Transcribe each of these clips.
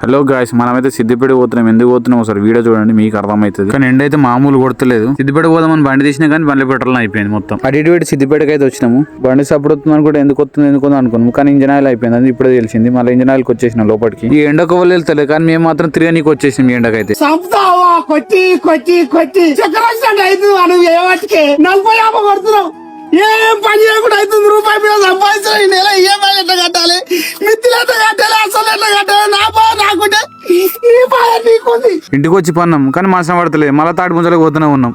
Hello guys, మనమైతే సిద్దిపేట పోతున్నాం. ఎందుకు పోతున్నాం ఒకసారి వీడియో చూడండి, మీకు అర్థమవుతుంది. కానీ ఎండ అయితే మామూలు కొడతలేదు. సిద్దిపేట పోదామని బండి తీసినా కానీ బండి పెట్రోల్ అయిపోయింది మొత్తం. అటు సిద్దిపేటకి అయితే వచ్చినాము. బండి సపోర్ట్ వస్తుంది అనుకుంటే ఎందుకు అనుకున్నాము, కానీ ఇంజన్ ఆయిల్ అయిపోయింది. అది ఇప్పుడే తెలిసింది. మళ్ళీ ఇంజన్ ఆయిల్కి వచ్చేసిన లోపలికి. ఈ ఎండకు వాళ్ళు వెళ్తలేదు, కానీ మేము మాత్రం తిరగనీకి వచ్చేసాం. ఈ ఎండకైతే ఏం పని చేయకుండా అవుతుంది. రూపాయి మీద సంపాదించిన ఈ నెల ఈఎంఐ ఎట్లా కట్టాలి, మిత్తులు ఎట్లా కట్టాలి, అసలు ఎట్లా కట్టాలి, నా బాధ నాకుంటే ఈ బాధ నీకుంది. ఇంటికి వచ్చి పన్నాం, కానీ మాసం పడతలేదు. మళ్ళీ తాటి ముంజలకు పోతూనే ఉన్నాం.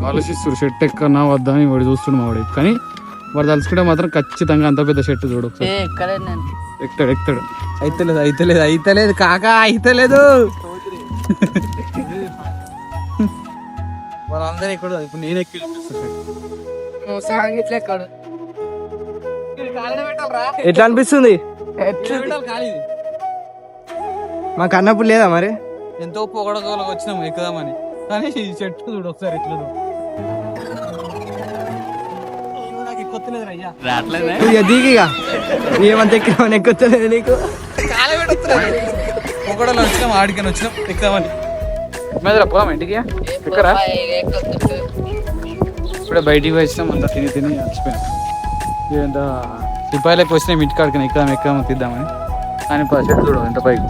ఆలోచిస్తారు షర్ట్ ఎక్కన్నా వద్దా అని వాడు చూస్తుండు మా వాడు. కానీ వాడు తలుచుకుంటే మాత్రం ఖచ్చితంగా అంత పెద్ద షర్ట్ చూడు. ఎక్కుతాడు. అయితలేదు కాకా, అయితలేదు. వాళ్ళందరూ ఎక్కడ, ఇప్పుడు నేను ఎక్కి ఎట్లా అనిపిస్తుంది? మాకు అన్నప్పుడు లేదా మరి? ఎంతో పొగడగోలకు వచ్చినాము ఎక్కుదామని, కానీ ఈ చెట్టు చూడు ఒకసారి ఎట్లా దిగిగా ఏమంత ఎక్కినా ఎక్కుతలేదు నీకు. పొగడలో వచ్చినాం, ఆడికని వచ్చినాం ఎక్కుదామని. మీద పోదాం ఇంటికి, ఎక్కరా ఇప్పుడే బయటికి వచ్చినాం. అంతా తిని వచ్చిపోయాం. ఎంత సిపాయిలకు వచ్చినాం ఇంటికాడికి ఎక్కుదాం తీద్దామని. కానీ చెట్టు చూడు ఎంత పైకి.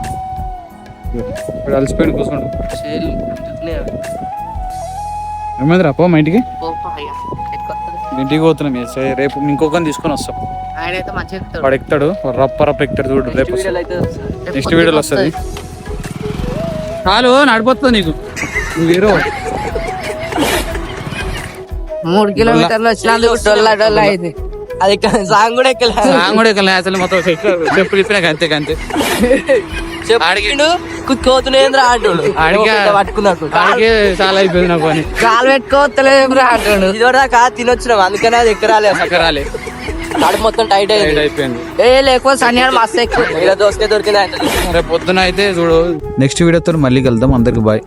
ఇప్పుడు అలసిపోయిన కూర్చోండు. ఏమైందిరా పో మా ఇంటికి పోతున్నాం. రేపు ఇంకొకరిని తీసుకొని వస్తాం. వాడు ఎక్కుతాడు, రప్ప ఎక్కుతాడు చూడు. రేపు నెక్స్ట్ వీడియోలో వస్తుంది. చాలు నడిపోతుంది నీకు. నువ్వు హీరో. 3 కిలోమీటర్లు వచ్చినందుకు అయింది. అది సాంగ్ కూడా ఎక్కలే అసలు మొత్తం చెప్పులు ఇప్పినాక అంతే. కుత్తుకోతులేదురా అంటాడు. పట్టుకున్నాడు చాలా అయిపోయింది నాకు అని. కాలు పెట్టుకోవట్లేదురా అంటాడు. ఇదివరదాకా తినొచ్చినాం, అందుకనే అది ఎక్కరాలే. కడుపు మొత్తం టైట్ అయిపోయింది. లేకపోతే సన్యాలు మస్తు ఎక్కువ దోసుకే దొరికింది. రేపు పొద్దున అయితే చూడు. నెక్స్ట్ వీడియోతో మళ్ళీ కలుద్దాం. అందరికి బాయ్.